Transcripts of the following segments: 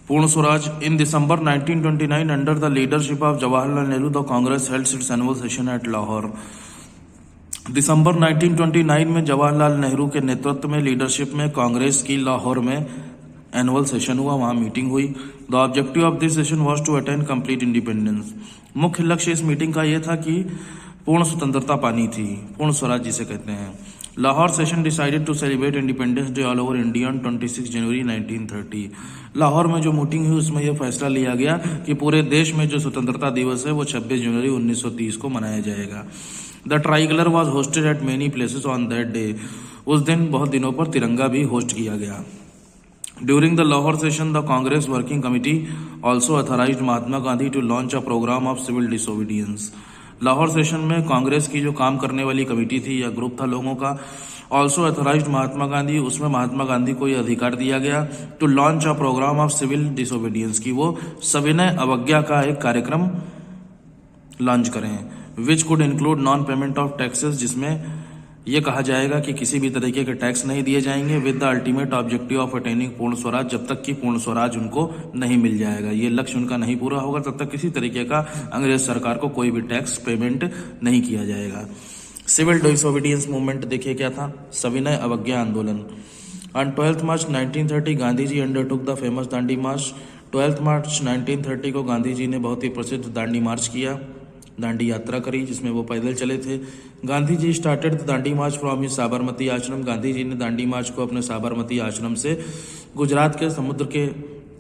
Purna Swaraj. In December 1929, under the leadership of Jawaharlal Nehru, the Congress held its annual session at Lahore. दिसंबर 1929 में जवाहरलाल नेहरू के नेतृत्व में leadership में कांग्रेस की लाहौर में एनुअल सेशन हुआ, वहां मीटिंग हुई। The objective of this session was to attain complete independence. मुख्य लक्ष्य इस मीटिंग का यह था कि पूर्ण स्वतंत्रता पानी थी, पूर्ण स्वराज जिसे कहते हैं। Lahore session decided to celebrate independence day all over India on 26 January 1930। Lahore में जो मीटिंग हुई उसमें यह फैसला लिया गया कि पूरे देश में जो स्वतंत्रता दिवस है वो 26 जनवरी 1930 को मनाया जाएगा। The tricolour was hosted eight many places on that day. उस दिन बहुत दिनों पर तिरंगा भी होस्ट किया गया। During the Lahore session the Congress working committee also authorised Mahatma Gandhi to launch a programme of civil disobedience. Lahore session में कांग्रेस की जो काम करने वाली कमेटी थी या ग्रुप था लोगों का, ऑल्सो अथॉराइज्ड महात्मा गांधी, उसमें महात्मा गांधी को यह अधिकार दिया गया to launch a programme of civil disobedience की वो सविनय अवज्ञा का एक कार्यक्रम लॉन्च करें, which could include non payment of taxes, जिसमें यह कहा जाएगा कि किसी भी तरीके के टैक्स नहीं दिए जाएंगे, with the ultimate objective of attaining पूर्ण स्वराज, जब तक कि पूर्ण स्वराज उनको नहीं मिल जाएगा, ये लक्ष्य उनका नहीं पूरा होगा तब तक किसी तरीके का अंग्रेज सरकार को कोई भी टैक्स पेमेंट नहीं किया जाएगा। सिविल डिसोबीडियंस मूवमेंट देखिए क्या था, सविनय अवज्ञा आंदोलन। On 12 March 1930 Gandhi ji undertook the famous Dandi march. 12 मार्च 1930 को गांधी जी ने बहुत ही प्रसिद्ध दांडी मार्च किया, दांडी यात्रा करी, जिसमें वो पैदल चले थे। Gandhi ji started the Dandi march from his Sabarmati Ashram. Gandhi ji ने दांडी मार्च को अपने साबरमती आश्रम से गुजरात के समुद्र के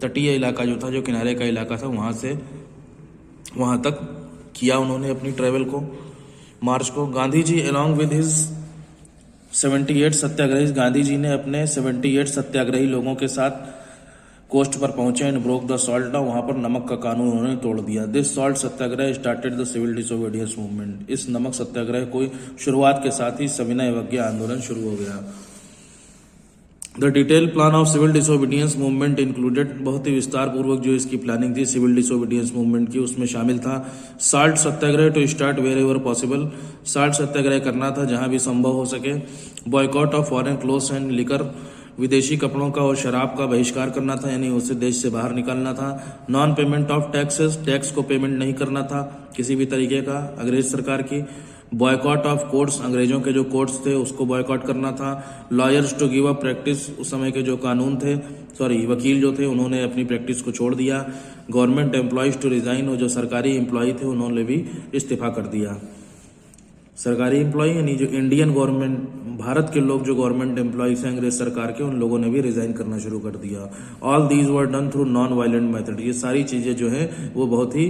तटीय इलाका जो था, जो किनारे का इलाका था, वहां से वहां तक किया उन्होंने अपनी ट्रेवल को, मार्च को। Gandhi ji along with his 78 सत्याग्रही, गांधी जी ने अपने 78 सत्याग्रही लोगों के साथ कोस्ट पर पहुंचे and broke the salt law, वहां पर नमक का कानून उन्होंने तोड़ दिया। This salt satyagraha started the civil disobedience movement. इस नमक सत्याग्रह को शुरुआत के साथ ही सविनय अवज्ञा आंदोलन शुरू हो गया। The detail plan of civil disobedience movement included, बहुत ही विस्तार पूर्वक जो इसकी प्लानिंग थी सिविल डिसोबीडियंस मूवमेंट की, उसमें शामिल था salt satyagraha to start wherever possible, salt satyagraha करना था जहां भी संभव हो सके। Boycott of foreign clothes and liquor, विदेशी कपड़ों का और शराब का बहिष्कार करना था, यानी उसे देश से बाहर निकालना था। Non payment of taxes, tax को पेमेंट नहीं करना था किसी भी तरीके का अंग्रेज सरकार की। बॉयकॉट ऑफ कोर्ट्स, अंग्रेजों के जो कोर्ट्स थे उसको बॉयकॉट करना था। Lawyers to give up practice, उस समय के जो कानून थे, वकील जो थे उन्होंने अपनी प्रैक्टिस को छोड़ दिया। गवर्नमेंट एम्प्लॉयज टू रिजाइन, और जो सरकारी एम्प्लॉय थे उन्होंने भी इस्तीफा कर दिया। सरकारी एम्प्लॉय यानी जो इंडियन गवर्नमेंट, भारत के लोग जो गवर्नमेंट एम्प्लॉयज हैं अंग्रेज सरकार के, उन लोगों ने भी रिजाइन करना शुरू कर दिया। All these were done through non violent method, ये सारी चीजें जो हैं वो बहुत ही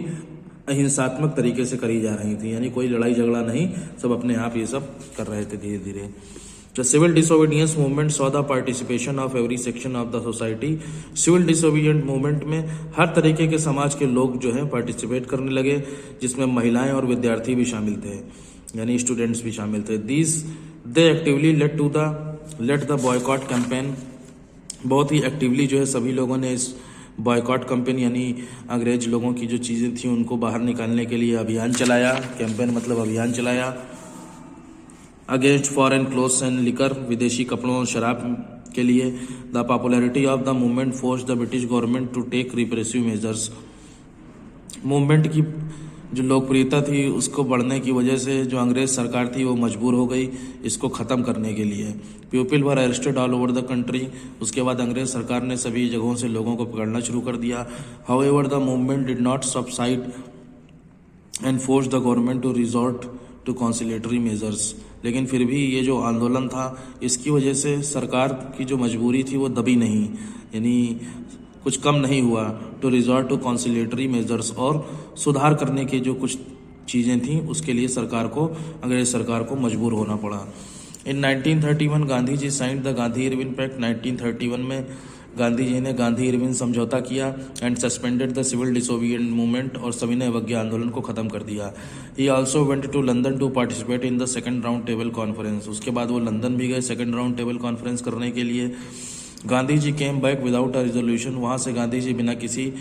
अहिंसात्मक तरीके से करी जा रही थी, यानी कोई लड़ाई झगड़ा नहीं, सब अपने आप ये सब कर रहे थे धीरे धीरे। The civil disobedience movement saw the participation of every section of the society. Civil disobedient movement में हर तरीके के समाज के लोग जो है पार्टिसिपेट करने लगे, जिसमें महिलाएं और विद्यार्थी भी शामिल थे, यानी स्टूडेंट्स भी शामिल थे। They actively led the boycott campaign, बहुत ही एक्टिवली जो है सभी लोगों ने इस बॉयकॉट कैंपेन यानी अंग्रेज लोगों की जो चीज़ें थी उनको बाहर निकालने के लिए अभियान चलाया। कैंपेन मतलब अभियान चलाया। Against foreign clothes and liquor, विदेशी कपड़ों और शराब के लिए। The popularity of the movement force the British government to take repressive measures. Movement की जो लोकप्रियता थी उसको बढ़ने की वजह से जो अंग्रेज सरकार थी वो मजबूर हो गई इसको ख़त्म करने के लिए। People were arrested all over the country, उसके बाद अंग्रेज सरकार ने सभी जगहों से लोगों को पकड़ना शुरू कर दिया। However the movement did not subside and force the government to resort to conciliatory measures, लेकिन फिर भी ये जो आंदोलन था इसकी वजह से सरकार की जो मजबूरी थी वो दबी नहीं, यानी कुछ कम नहीं हुआ। To resort to conciliatory measures, और सुधार करने की जो कुछ चीज़ें थीं उसके लिए सरकार को, अंग्रेज सरकार को मजबूर होना पड़ा। In 1931 Gandhi ji signed the Gandhi Irwin pact. 1931 में गांधी जी ने गांधी इरविन समझौता किया and suspended the civil disobedient movement, और सविनय अवज्ञा आंदोलन को खत्म कर दिया। He also went to London to participate in the second round table conference. उसके बाद वो लंदन भी गए सेकंड राउंड टेबल कॉन्फ्रेंस करने के लिए। Gandhi ji came back without a resolution, वहाँ से गांधी जी बिना किसी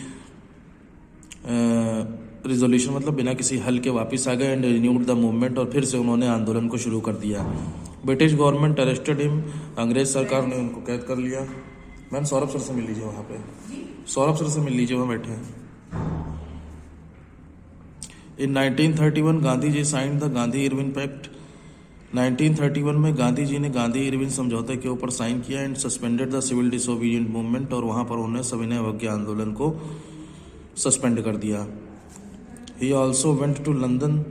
रिजोल्यूशन मतलब बिना किसी हल के वापस आ गए एंड रिन्यूड द मूवमेंट, और फिर से उन्होंने आंदोलन को शुरू कर दिया। ब्रिटिश गवर्नमेंट अरेस्टेड हिम, अंग्रेज सरकार ने उनको कैद कर लिया। मैम सौरभ सर से मिल लीजिए वहाँ पे, सौरभ सर से मिल लीजिए, वहाँ बैठे हैं। In 1931 Gandhi ji sign the Gandhi Irwin pact. 1931 में गांधी जी ने गांधी इरविन समझौते के ऊपर साइन किया and suspended the civil disobedient movement, और वहाँ पर उन्होंने सविनय अवज्ञा आंदोलन को सस्पेंड कर दिया। He also went to London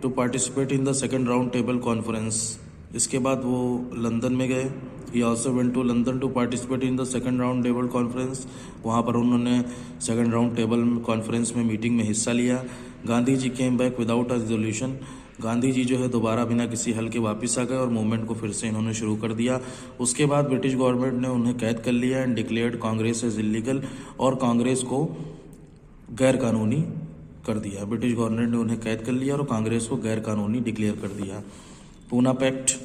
to participate in the second round table conference. इसके बाद वो लंदन में गए। He also went to London to participate in the second round table conference. वहाँ पर उन्होंने सेकेंड राउंड टेबल कॉन्फ्रेंस में meeting में हिस्सा लिया। Gandhi ji came back without a resolution. Gandhi ji जो है दोबारा बिना किसी हल के वापस आ गए और मूवमेंट को फिर से इन्होंने शुरू कर दिया। उसके बाद ब्रिटिश गवर्नमेंट ने उन्हें कैद कर लिया and declared Congress as illegal, और कांग्रेस को गैर कानूनी कर दिया। ब्रिटिश गवर्नमेंट ने उन्हें कैद कर लिया और कांग्रेस को गैर कानूनी डिक्लेयर कर दिया। Poona pact.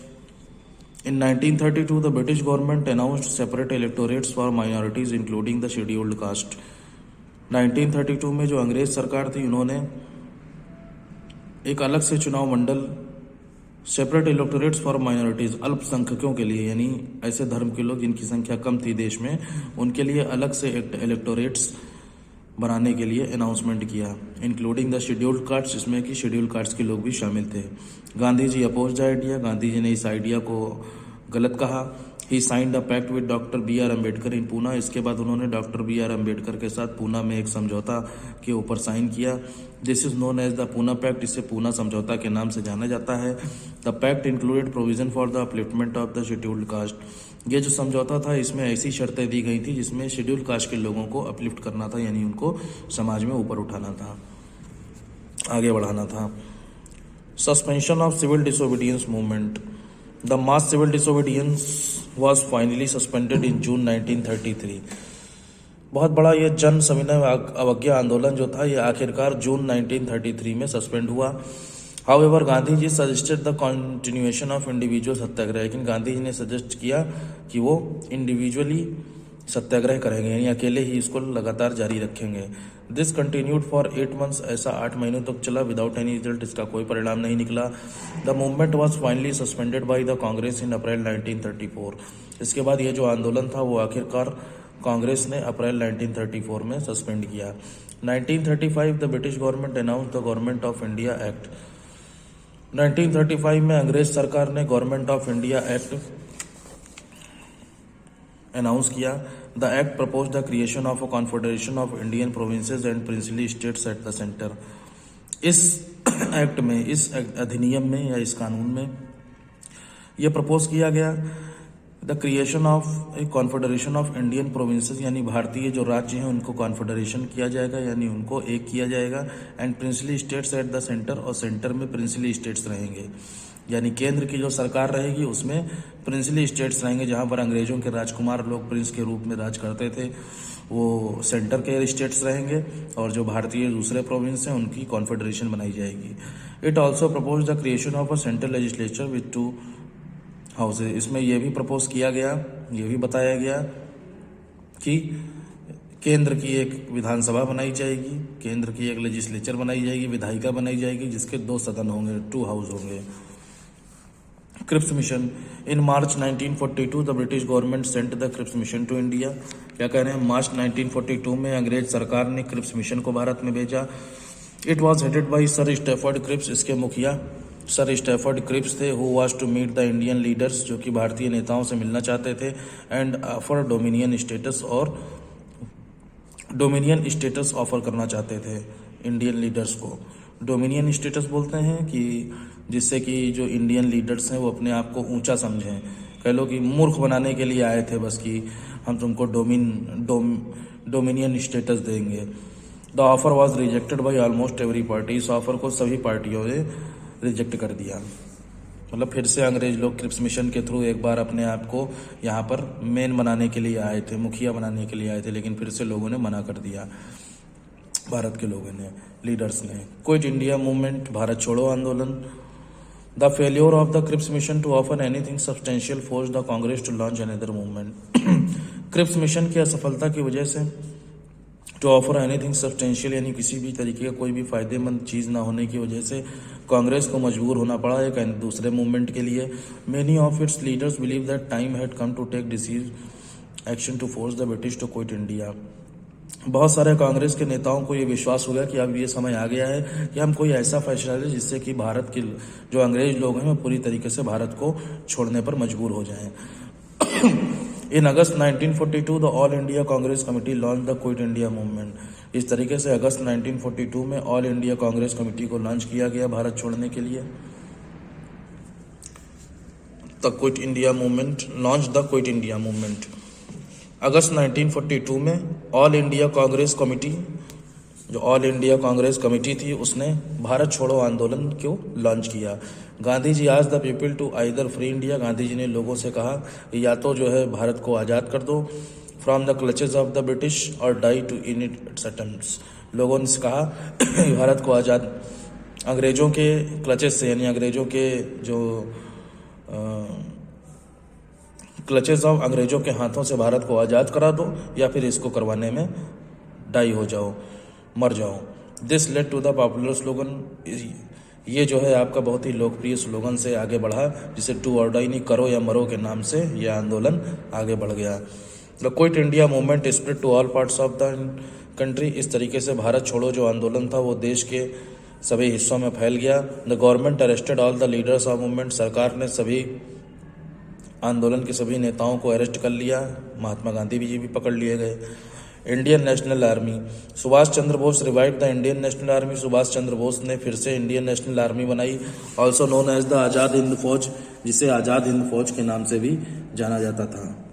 In 1932, the British government announced separate electorates for minorities, including the scheduled caste. 1932 में जो अंग्रेज सरकार थी, उन्होंने एक अलग से चुनाव मंडल, सेपरेट इलेक्टोरेट्स फॉर माइनॉरिटीज, अल्पसंख्यकों के लिए, यानी ऐसे धर्म के लोग जिनकी संख्या कम थी देश में, उनके लिए अलग से इलेक्टोरेट्स बनाने के लिए अनाउंसमेंट किया, इंक्लूडिंग द शेड्यूल्ड कास्ट्स, जिसमें कि शेड्यूल्ड कास्ट्स के लोग भी शामिल थे। Gandhi ji oppose the idea. Gandhi ji ने इस आइडिया को गलत कहा। He signed a pact with doctor B R Ambedkar in Poona. इसके बाद उन्होंने डॉक्टर बी आर अम्बेडकर के साथ पूना में एक समझौता के ऊपर साइन किया। This is known as the Poona pact. इसे पूना समझौता के नाम से जाना जाता है। The pact included provision for the upliftment of the scheduled caste. ये जो समझौता था, इसमें ऐसी शर्तें दी गई थी जिसमें शेड्यूल्ड कास्ट के लोगों को अपलिफ्ट करना था, यानी उनको समाज में ऊपर उठाना था, आगे बढ़ाना था। Suspension of civil disobedience movement. The mass civil disobedience was finally suspended in June 1933। बहुत बड़ा ये जन सविनय अवज्ञा आंदोलन जो था, ये आखिरकार जून 1933 में सस्पेंड हुआ। However Gandhi ji suggested the continuation of individual satyagraha. लेकिन गांधी जी ने सजेस्ट किया कि वो इंडिविजुअली सत्याग्रह करेंगे, यानी अकेले ही इसको लगातार जारी रखेंगे। This continued for 8 months। ऐसा 8 महीनों तक चला विदाउट एनी रिजल्ट। इसका कोई परिणाम नहीं निकला। The movement was finally suspended by the Congress in April 1934। इसके बाद ये जो आंदोलन था वो आखिरकार कांग्रेस ने अप्रैल 1934 में सस्पेंड किया। 1935 the British government announce the government of India act. 1935 में अंग्रेज सरकार ने government of India act announce किया। The act propose the creation of a confederation of Indian provinces and princely states at the centre. इस act में, इस अधिनियम में या इस कानून में यह प्रपोज किया गया the creation of A confederation of Indian provinces, यानी भारतीय जो राज्य हैं उनको कॉन्फेडरेशन किया जाएगा, यानी उनको एक किया जाएगा। And princely states at the centre, और सेंटर में प्रिंसली स्टेट्स रहेंगे, यानी केंद्र की जो सरकार रहेगी उसमें प्रिंसली स्टेट्स रहेंगे। जहां पर अंग्रेजों के राजकुमार लोग प्रिंस के रूप में राज करते थे, वो सेंटर के स्टेट्स रहेंगे, और जो भारतीय दूसरे प्रोविंस हैं उनकी कॉन्फेडरेशन बनाई जाएगी। It also propose the creation of a central legislature with 2 houses. इसमें यह भी प्रपोज किया गया, यह भी बताया गया कि केंद्र की एक विधानसभा बनाई जाएगी, केंद्र की एक लेजिस्लेचर बनाई जाएगी, विधायिका बनाई जाएगी, जिसके 2 सदन होंगे, 2 हाउस होंगे। Cripps mission. In March 1942 the British government sent the Cripps mission to India. क्या कह रहे हैं, मार्च 1942 में अंग्रेज सरकार ने क्रिप्स मिशन को भारत में भेजा। It was headed by sir Stafford Cripps. इसके मुखिया सर स्टैफर्ड क्रिप्स थे, who was to meet the Indian leaders, जो कि भारतीय नेताओं से मिलना चाहते थे, एंड ऑफर डोमिनियन स्टेटस, और डोमिनियन स्टेटस ऑफर करना चाहते थे इंडियन लीडर्स को। डोमिनियन स्टेटस बोलते हैं कि जिससे कि जो इंडियन लीडर्स हैं वो अपने आप को ऊंचा समझें, कह लो कि मूर्ख बनाने के लिए आए थे बस, कि हम तुमको डोमिनियन स्टेटस देंगे। The offer was rejected by almost every party. इस ऑफर को सभी पार्टियों ने रिजेक्ट कर दिया। मतलब फिर से अंग्रेज लोग क्रिप्स मिशन के थ्रू एक बार अपने आप को यहाँ पर मेन बनाने के लिए आए थे, मुखिया बनाने के लिए आए थे, लेकिन फिर से लोगों ने मना कर दिया, भारत के लोगों ने, लीडर्स ने। क्विट इंडिया मूवमेंट, भारत छोड़ो आंदोलन। The failure of the Cripps mission to offer anything substantial force the Congress to launch another movement. Cripps mission की असफलता की वजह से टू ऑफर एनीथिंग सब्सटेंशियल, यानी किसी भी तरीके का कोई भी फायदेमंद चीज़ ना होने की वजह से कांग्रेस को मजबूर होना पड़ा एक दूसरे मूवमेंट के लिए। Many of its leaders believe that time had come to take action to force the British to quit India. बहुत सारे कांग्रेस के नेताओं को ये विश्वास हो गया कि अब ये समय आ गया है कि हम कोई ऐसा फैसला लें जिससे कि भारत के जो अंग्रेज लोग हैं वो पूरी तरीके से भारत को छोड़ने पर मजबूर हो जाएं। In August 1942 the All India Congress committee launch the quit India movement. इस तरीके से अगस्त 1942 में ऑल इंडिया कांग्रेस कमेटी को लॉन्च किया गया भारत छोड़ने के लिए। The quit India movement, launch the quit India movement. अगस्त 1942 में ऑल इंडिया कांग्रेस कमेटी, जो ऑल इंडिया कांग्रेस कमेटी थी, उसने भारत छोड़ो आंदोलन को लॉन्च किया। गांधी जी आज the people to either free India, Gandhi ji ने लोगों से कहा या तो जो है भारत को आज़ाद कर दो from the clutches of the British और die to in its attempts. लोगों ने कहा भारत को आज़ाद अंग्रेज़ों के क्लचेज से, यानी अंग्रेज़ों के जो क्लचेज ऑफ अंग्रेज़ों के हाथों से भारत को आज़ाद करा दो या फिर इसको करवाने में डाई हो जाओ, मर जाओ। This led to the popular slogan, ये जो है आपका बहुत ही लोकप्रिय स्लोगन से आगे बढ़ा, जिसे टू और डाई, नहीं करो या मरो के नाम से यह आंदोलन आगे बढ़ गया। The quit India movement spread to all parts of the country. इस तरीके से भारत छोड़ो जो आंदोलन था वो देश के सभी हिस्सों में फैल गया। The government arrested all the leaders of movement, सरकार ने सभी आंदोलन के सभी नेताओं को अरेस्ट कर लिया। महात्मा गांधी जी भी पकड़ लिए गए। Indian national army, Subhash Chandra Bose revived the Indian national army. Subhash Chandra Bose ने फिर से इंडियन नेशनल आर्मी बनाई, also known as the Azad Hind Fauj, जिसे आज़ाद हिंद फौज के नाम से भी जाना जाता था।